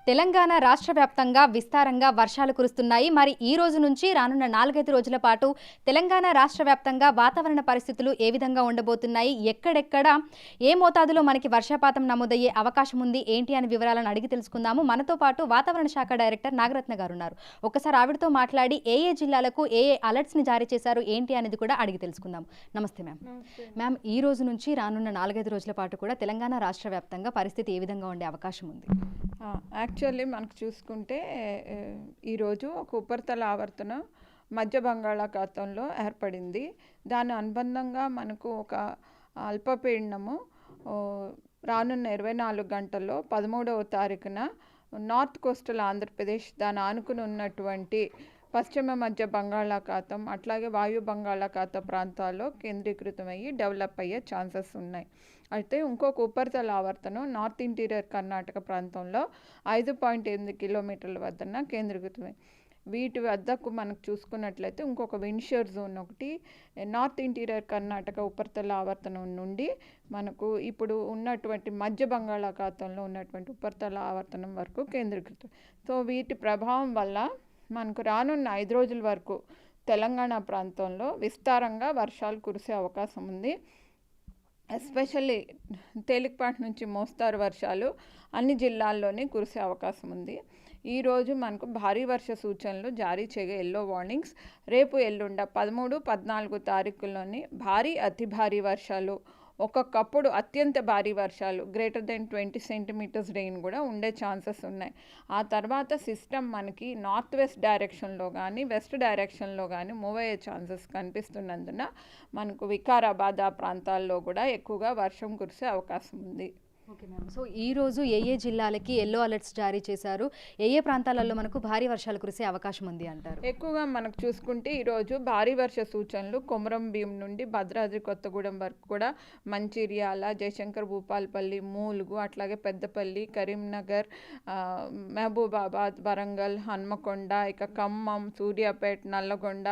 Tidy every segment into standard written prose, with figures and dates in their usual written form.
తెలంగాణ రాష్ట్ర వ్యాప్తంగా విస్తారంగా వర్షాలు కురుస్తున్నాయి. మరి ఈ రోజు నుంచి రానున్న 4-5 రోజుల పాటు తెలంగాణ రాష్ట్ర వ్యాప్తంగా వాతావరణ పరిస్థితులు ఏ విధంగా ఉండబోతున్నాయి, ఎక్కడెక్కడ ఏ మోతాదులో మనకి వర్షపాతం నమోదయ్యే అవకాశం ఉంది, ఏంటి అనే వివరాలను అడిగి తెలుసుకుందాము. మనతో పాటు వాతావరణ శాఖ డైరెక్టర్ నాగరత్న గారు ఉన్నారు. ఒకసారి ఆవిడతో మాట్లాడి ఏ జిల్లాలకు ఏ అలర్ట్స్ని జారీ చేశారు ఏంటి అనేది కూడా అడిగి తెలుసుకుందాం. నమస్తే మ్యామ్. మ్యామ్, ఈ రోజు నుంచి రానున్న 4-5 రోజుల పాటు కూడా తెలంగాణ రాష్ట్ర వ్యాప్తంగా పరిస్థితి ఏ విధంగా ఉండే అవకాశం ఉంది? యాక్చువల్లీ మనకు చూసుకుంటే ఈరోజు ఒక ఉపరితల ఆవర్తనం మధ్య బంగాళాఖాతంలో ఏర్పడింది. దాని అనుబంధంగా మనకు ఒక అల్పపీడనము రానున్న 24 గంటల్లో 13వ తారీఖున నార్త్ కోస్టల్ ఆంధ్రప్రదేశ్ దాని ఆనుకుని ఉన్నటువంటి పశ్చిమ మధ్య బంగాళాఖాతం అట్లాగే వాయు బంగాళాఖాత ప్రాంతాల్లో కేంద్రీకృతమయ్యి డెవలప్ అయ్యే ఛాన్సెస్ ఉన్నాయి. అయితే ఇంకొక ఉపరితల ఆవర్తనం నార్త్ ఇంటీరియర్ కర్ణాటక ప్రాంతంలో 5.8 కిలోమీటర్ల వద్దన కేంద్రీకృతమై వీటి వద్దకు మనకు చూసుకున్నట్లయితే ఇంకొక విండ్షియర్ జోన్ ఒకటి నార్త్ ఇంటీరియర్ కర్ణాటక ఉపరితల ఆవర్తనం నుండి మనకు ఇప్పుడు ఉన్నటువంటి మధ్య బంగాళాఖాతంలో ఉన్నటువంటి ఉపరితల ఆవర్తనం వరకు కేంద్రీకృతం. సో వీటి ప్రభావం వల్ల మనకు రానున్న 5 రోజుల వరకు తెలంగాణ ప్రాంతంలో విస్తారంగా వర్షాలు కురిసే అవకాశం ఉంది. ఎస్పెషల్లీ తేలికపాటి నుంచి మోస్తారు వర్షాలు అన్ని జిల్లాల్లోనే కురిసే అవకాశం ఉంది. ఈరోజు మనకు భారీ వర్ష సూచనలు జారీ చేయగా ఎల్లో వార్నింగ్స్, రేపు ఎల్లుండ 13, 14 తారీఖుల్లోని భారీ అతి భారీ వర్షాలు, ఒక్కొక్కప్పుడు అత్యంత భారీ వర్షాలు గ్రేటర్ దెన్ 20 సెంటీమీటర్స్ రెయిన్ కూడా ఉండే ఛాన్సెస్ ఉన్నాయి. ఆ తర్వాత సిస్టమ్ మనకి నార్త్ వెస్ట్ డైరెక్షన్లో కానీ వెస్ట్ డైరెక్షన్లో కానీ మూవ్ అయ్యే ఛాన్సెస్ కనిపిస్తున్నందున మనకు వికారాబాద్ ఆ ప్రాంతాల్లో కూడా ఎక్కువగా వర్షం కురిసే అవకాశం ఉంది. Okay ma'am. సో ఈ రోజు ఏ జిల్లాలకి ఎల్లో అలర్ట్స్ జారీ చేశారు, ఏ ప్రాంతాలలో మనకు భారీ వర్షాలు కురిసే అవకాశం ఉంది అంటారు? ఎక్కువగా మనకు చూసుకుంటే ఈరోజు భారీ వర్ష సూచనలు కొమరం భీం నుండి భద్రాద్రి కొత్తగూడెం వరకు కూడా మంచిర్యాల, జయశంకర్ భూపాలపల్లి, మూలుగు, అట్లాగే పెద్దపల్లి, కరీంనగర్, మహబూబాబాద్, వరంగల్, హన్మకొండ, ఇక ఖమ్మం, సూర్యాపేట, నల్లగొండ,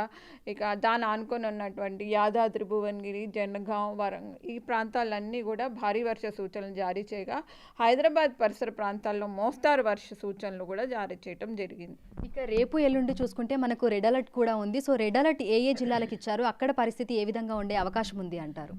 ఇక దాని ఆనుకొని ఉన్నటువంటి యాదాద్రి, భువనగిరి, జనగాం, వరంగల్ ఈ ప్రాంతాలన్నీ కూడా భారీ వర్ష సూచనలు జారీ చేయగా హైదరాబాద్ పరిసర ప్రాంతాల్లో మోస్తారు వర్ష సూచనలు కూడా జారీ చేయడం జరిగింది. ఇక రేపు ఎల్లుండి చూసుకుంటే మనకు రెడ్ అలర్ట్ కూడా ఉంది. సో రెడ్ అలర్ట్ ఏ జిల్లాలకు ఇచ్చారు, అక్కడ పరిస్థితి ఏ విధంగా ఉండే అవకాశం ఉంది అంటారు?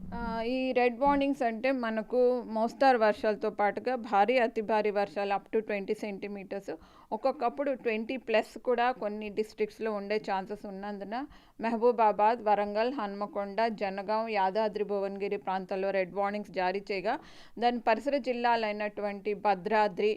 ఈ రెడ్ వార్నింగ్స్ అంటే మనకు మోస్తారు వర్షాలతో పాటుగా భారీ అతి భారీ వర్షాలు అప్ టు 20 సెంటీమీటర్స్, ఒక్కొక్కప్పుడు 20+ కూడా కొన్ని డిస్ట్రిక్ట్స్లో ఉండే ఛాన్సెస్ ఉన్నందున మహబూబాబాద్, వరంగల్, హన్మకొండ, జనగాం, యాదాద్రి, భువనగిరి ప్రాంతాల్లో రెడ్ వార్నింగ్స్ జారీ చేయగా దాని పరిసర జిల్లాలైనటువంటి భద్రాద్రి,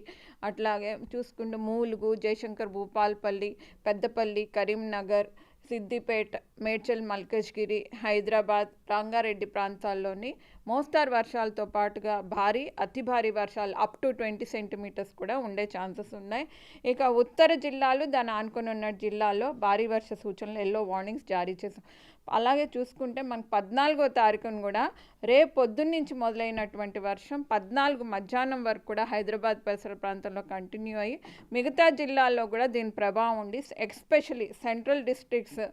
అట్లాగే చూసుకుంటే మూలుగు, జయశంకర్ భూపాలపల్లి, పెద్దపల్లి, కరీంనగర్, సిద్దిపేట, మేడ్చల్ మల్కజ్గిరి, హైదరాబాద్, రంగారెడ్డి ప్రాంతాల్లోని మోస్తారు వర్షాలతో పాటుగా భారీ అతి భారీ వర్షాలు అప్ టు 20 సెంటీమీటర్స్ కూడా ఉండే ఛాన్సెస్ ఉన్నాయి. ఇక ఉత్తర జిల్లాలు దాని ఆనుకొని ఉన్న జిల్లాల్లో భారీ వర్ష సూచనలు ఎల్లో వార్నింగ్స్ జారీ చేశాం. అలాగే చూసుకుంటే మనకు 14వ తారీఖున కూడా రేపు పొద్దున్న నుంచి మొదలైనటువంటి వర్షం 14 మధ్యాహ్నం వరకు కూడా హైదరాబాద్ పరిసర ప్రాంతంలో కంటిన్యూ అయ్యి మిగతా జిల్లాల్లో కూడా దీని ప్రభావం ఉండి ఎస్పెషలీ సెంట్రల్ డిస్ట్రిక్ట్స్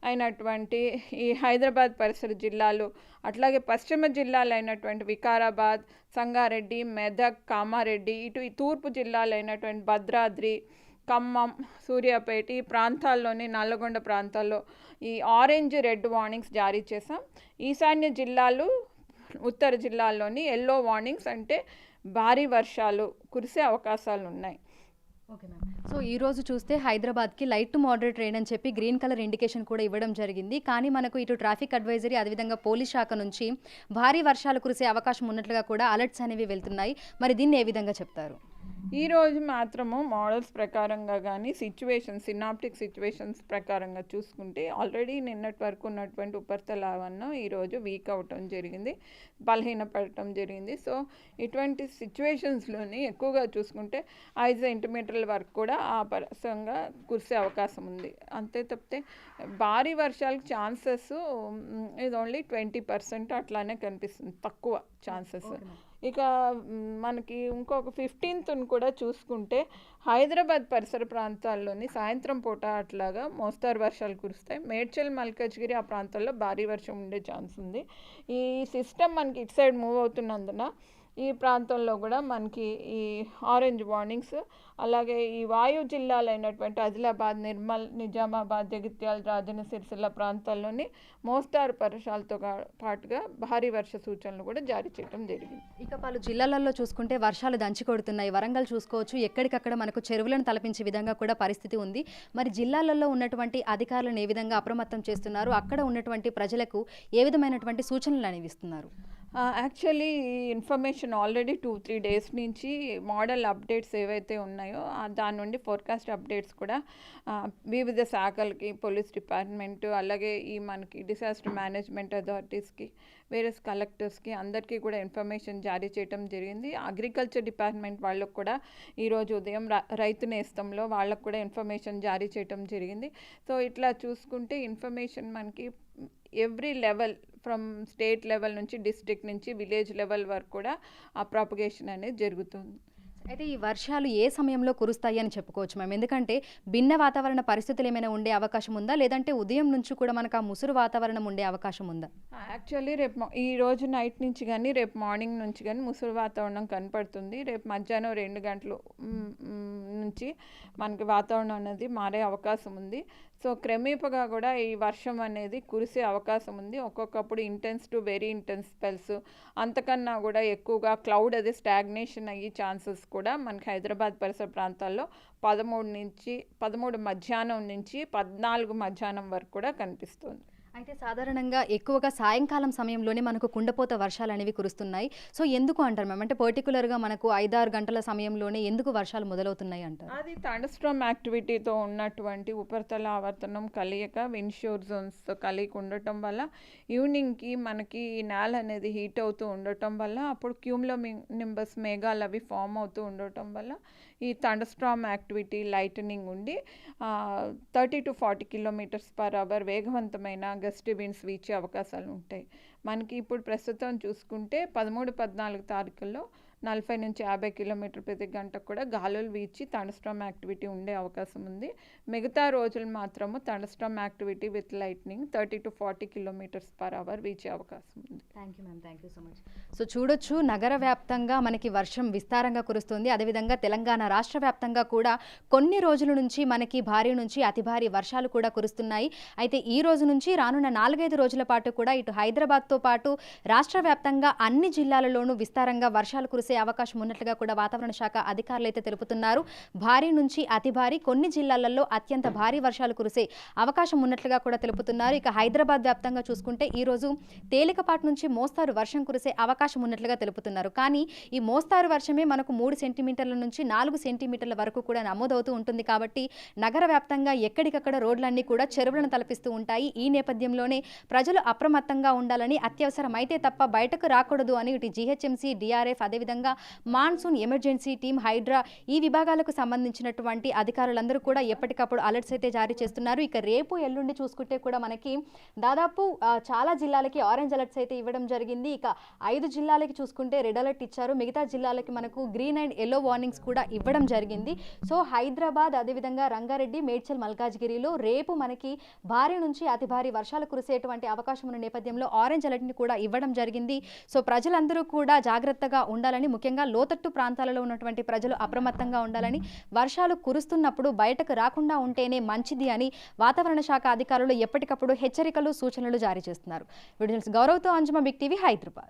అయినటువంటి ఈ హైదరాబాద్ పరిసర జిల్లాలు, అట్లాగే పశ్చిమ జిల్లాలు అయినటువంటి వికారాబాద్, సంగారెడ్డి, మెదక్, కామారెడ్డి, ఇటు ఈ తూర్పు జిల్లాలు అయినటువంటి భద్రాద్రి, ఖమ్మం, సూర్యాపేట ఈ ప్రాంతాల్లోని నల్లగొండ ప్రాంతాల్లో ఈ ఆరెంజ్, రెడ్ వార్నింగ్స్ జారీ చేసాం. ఈశాన్య జిల్లాలు, ఉత్తర జిల్లాల్లోని ఎల్లో వార్నింగ్స్ అంటే భారీ వర్షాలు కురిసే అవకాశాలు ఉన్నాయి. Okay ma'am. సో ఈ రోజు చూస్తే హైదరాబాద్కి లైట్ టు మోడరేట్ రెయిన్ అని చెప్పి గ్రీన్ కలర్ ఇండికేషన్ కూడా ఇవ్వడం జరిగింది. కానీ మనకు ఇటు ట్రాఫిక్ అడ్వైజరీ అదేవిధంగా పోలీస్ శాఖ నుంచి భారీ వర్షాలు కురిసే అవకాశం ఉన్నట్లుగా కూడా అలర్ట్స్ అనేవి వెళ్తున్నాయి. మరి దీన్ని ఏ విధంగా చెప్తారు? ఈరోజు మాత్రము మోడల్స్ ప్రకారంగా కానీ సినాప్టిక్ సిచ్యువేషన్స్ ప్రకారంగా చూసుకుంటే ఆల్రెడీ నిన్నటి వరకు ఉన్నటువంటి ఉపరితల ఆవర్తనం ఈరోజు వీక్ అవటం జరిగింది, బలహీనపడటం జరిగింది. సో ఇటువంటి సిచ్యువేషన్స్లోని ఎక్కువగా చూసుకుంటే 5 సెంటీమీటర్ల వరకు కూడా ఆ పరసంగా కురిసే అవకాశం ఉంది. అంతే తప్పితే భారీ వర్షాలకు ఛాన్సెస్ ఇది ఓన్లీ 20% అట్లానే కనిపిస్తుంది, తక్కువ ఛాన్సెస్. ఇక మనకి ఇంకొక 15th కూడా చూసుకుంటే హైదరాబాద్ పరిసర ప్రాంతాల్లోని సాయంత్రం పూట అట్లాగా మోస్తారు వర్షాలు కురుస్తాయి. మేడ్చల్, మల్కజ్గిరి ఆ ప్రాంతాల్లో భారీ వర్షం ఉండే ఛాన్స్ ఉంది. ఈ సిస్టమ్ మనకి ఇటు సైడ్ మూవ్ అవుతున్నందున ఈ ప్రాంతంలో కూడా మనకి ఈ ఆరెంజ్ వార్నింగ్స్, అలాగే ఈ వాయు జిల్లాలైనటువంటి ఆదిలాబాద్, నిర్మల్, నిజామాబాద్, జగిత్యాల, రాజన్న సిరిసిల్ల ప్రాంతాల్లోని మోస్తారు వర్షాలతో పాటుగా భారీ వర్ష సూచనలు కూడా జారీ చేయడం జరిగింది. ఇక పలు జిల్లాలలో చూసుకుంటే వర్షాలు దంచి కొడుతున్నాయి. వరంగల్ చూసుకోవచ్చు, ఎక్కడికక్కడ మనకు చెరువులను తలపించే విధంగా కూడా పరిస్థితి ఉంది. మరి జిల్లాలలో ఉన్నటువంటి అధికారులను ఏ విధంగా అప్రమత్తం చేస్తున్నారు, అక్కడ ఉన్నటువంటి ప్రజలకు ఏ విధమైనటువంటి సూచనలు అనేవి ఇస్తున్నారు? యాక్చువల్లీ ఈ ఇన్ఫర్మేషన్ ఆల్రెడీ 2-3 డేస్ నుంచి మోడల్ అప్డేట్స్ ఏవైతే ఉన్నాయో దాని నుండి ఫోర్కాస్ట్ అప్డేట్స్ కూడా వివిధ శాఖలకి, పోలీస్ డిపార్ట్మెంట్, అలాగే ఈ మనకి డిసాస్టర్ మేనేజ్మెంట్ అథారిటీస్కి, వేరియస్ కలెక్టర్స్కి అందరికీ కూడా ఇన్ఫర్మేషన్ జారీ చేయడం జరిగింది. అగ్రికల్చర్ డిపార్ట్మెంట్ వాళ్ళకు కూడా ఈరోజు ఉదయం రైతు నేస్తంలో వాళ్ళకు కూడా ఇన్ఫర్మేషన్ జారీ చేయడం జరిగింది. సో ఇట్లా చూసుకుంటే ఇన్ఫర్మేషన్ మనకి every level, from state level నుంచి, డిస్ట్రిక్ట్ నుంచి, విలేజ్ లెవెల్ వరకు కూడా ఆ ప్రాపగేషన్ అనేది జరుగుతుంది. అయితే ఈ వర్షాలు ఏ సమయంలో కురుస్తాయి అని చెప్పుకోవచ్చు మ్యామ్? ఎందుకంటే భిన్న వాతావరణ పరిస్థితులు ఏమైనా ఉండే అవకాశం ఉందా, లేదంటే ఉదయం నుంచి కూడా మనకు ఆ ముసురు వాతావరణం ఉండే అవకాశం ఉందా? యాక్చువల్లీ ఈ రోజు నైట్ నుంచి కానీ రేపు మార్నింగ్ నుంచి కానీ ముసురు వాతావరణం కనపడుతుంది. రేపు మధ్యాహ్నం 2 గంటలు నుంచి మనకి వాతావరణం అనేది మారే అవకాశం ఉంది. సో క్రమేపగా కూడా ఈ వర్షం అనేది కురిసే అవకాశం ఉంది. ఒక్కొక్కప్పుడు intense to very intense spells, అంతకన్నా కూడా ఎక్కువగా క్లౌడ్ అది స్టాగ్నేషన్ అయ్యే ఛాన్సెస్ కూడా మనకి హైదరాబాద్ పరిసర ప్రాంతాల్లో 13 మధ్యాహ్నం నుంచి 14 మధ్యాహ్నం వరకు కూడా కనిపిస్తుంది. అయితే సాధారణంగా ఎక్కువగా సాయంకాలం సమయంలోనే మనకు కుండపోత వర్షాలు అనేవి కురుస్తున్నాయి. సో ఎందుకు అంటారు మ్యామ్? అంటే పర్టికులర్గా మనకు 5-6 గంటల సమయంలోనే ఎందుకు వర్షాలు మొదలవుతున్నాయి అంటారు? అది థండర్స్టార్మ్ యాక్టివిటీతో ఉన్నటువంటి ఉపరితల ఆవర్తనం కలయిక, విండ్షోర్ జోన్స్తో కలయిక ఉండటం వల్ల ఈవినింగ్కి మనకి ఈ నేల అనేది హీట్ అవుతూ ఉండటం వల్ల అప్పుడు క్యూములోనింబస్ మేఘాలు అవి ఫామ్ అవుతూ ఉండటం వల్ల ఈ థండర్స్టార్మ్ యాక్టివిటీ లైటనింగ్ ఉండి 30 to 40 km/h వేగవంతమైన గస్టీ విండ్స్ వీచే అవకాశాలు ఉంటాయి. మనకి ఇప్పుడు ప్రస్తుతం చూసుకుంటే 13-14 తారీఖుల్లో 40 నుంచి 50 km/h కూడా గాలులు వీచి థండర్స్టార్మ్ యాక్టివిటీ ఉండే అవకాశం ఉంది. మిగతా రోజులు మాత్రము thunderstorm activity with lightning 30 to 40 km/h వీచే అవకాశం ఉంది. Thank you ma'am, thank you so much. So చూడొచ్చు, నగర వ్యాప్తంగా మనకి వర్షం విస్తారంగా కురుస్తుంది. అదేవిధంగా తెలంగాణ రాష్ట్ర వ్యాప్తంగా కూడా కొన్ని రోజుల నుంచి మనకి భారీ నుంచి అతి భారీ వర్షాలు కూడా కురుస్తున్నాయి. అయితే ఈ రోజు నుంచి రానున్న 4-5 రోజుల పాటు కూడా ఇటు హైదరాబాద్తో పాటు రాష్ట్ర వ్యాప్తంగా అన్ని జిల్లాలలోనూ విస్తారంగా వర్షాలు కురిసే అవకాశం ఉన్నట్లుగా కూడా వాతావరణ శాఖ అధికారులు అయితే తెలుపుతున్నారు. భారీ నుంచి అతి భారీ, కొన్ని జిల్లాలలో అత్యంత భారీ వర్షాలు కురిసే అవకాశం ఉన్నట్లుగా కూడా తెలుపుతున్నారు. ఇక హైదరాబాద్ వ్యాప్తంగా చూసుకుంటే ఈ రోజు తేలికపాటి నుంచి మోస్తారు వర్షం కురిసే అవకాశం ఉన్నట్లుగా తెలుపుతున్నారు. కానీ ఈ మోస్తారు వర్షమే మనకు 3 సెంటీమీటర్ల నుంచి 4 సెంటీమీటర్ల వరకు కూడా నమోదవుతూ ఉంటుంది. కాబట్టి నగర వ్యాప్తంగా ఎక్కడికక్కడ రోడ్లన్నీ కూడా చెరువులను తలపిస్తూ ఉంటాయి. ఈ నేపథ్యంలోనే ప్రజలు అప్రమత్తంగా ఉండాలని, అత్యవసరమైతే తప్ప బయటకు రాకూడదు అని ఇటు జీహెచ్ఎంసీ, డిఆర్ఎఫ్, అదేవిధంగా మాన్సూన్ ఎమర్జెన్సీ టీమ్, హైడ్రా ఈ విభాగాలకు సంబంధించినటువంటి అధికారులందరూ కూడా ఎప్పటికప్పుడు అలర్ట్స్ అయితే జారీ చేస్తున్నారు. ఇక రేపు ఎల్లుండి చూసుకుంటే కూడా మనకి దాదాపు చాలా జిల్లాలకి ఆరెంజ్ అలర్ట్స్ అయితే ఇవ్వడం జరిగింది. ఇక 5 జిల్లాలకి చూసుకుంటే రెడ్ అలర్ట్ ఇచ్చారు. మిగతా జిల్లాలకి మనకు గ్రీన్ అండ్ ఎల్లో వార్నింగ్స్ కూడా ఇవ్వడం జరిగింది. సో హైదరాబాద్, అదేవిధంగా రంగారెడ్డి, మేడ్చల్, మల్కాజ్గిరిలో రేపు మనకి భారీ నుంచి అతి భారీ వర్షాలు కురిసేటువంటి అవకాశం ఉన్న నేపథ్యంలో ఆరెంజ్ అలర్ట్ని కూడా ఇవ్వడం జరిగింది. సో ప్రజలందరూ కూడా జాగ్రత్తగా ఉండాలని, ముఖ్యంగా లోతట్టు ప్రాంతాలలో ఉన్నటువంటి ప్రజలు అప్రమత్తంగా ఉండాలని, వర్షాలు కురుస్తున్నప్పుడు బయటకు రాకుండా ఉంటేనే మంచిది అని వాతావరణ శాఖ అధికారులు ఎప్పటికప్పుడు హెచ్చరికలు, సూచనలు జారీ చేస్తున్నారు. వీడియో గౌరవ్తో అంజుమ, బిగ్ టీవీ, హైదరాబాద్.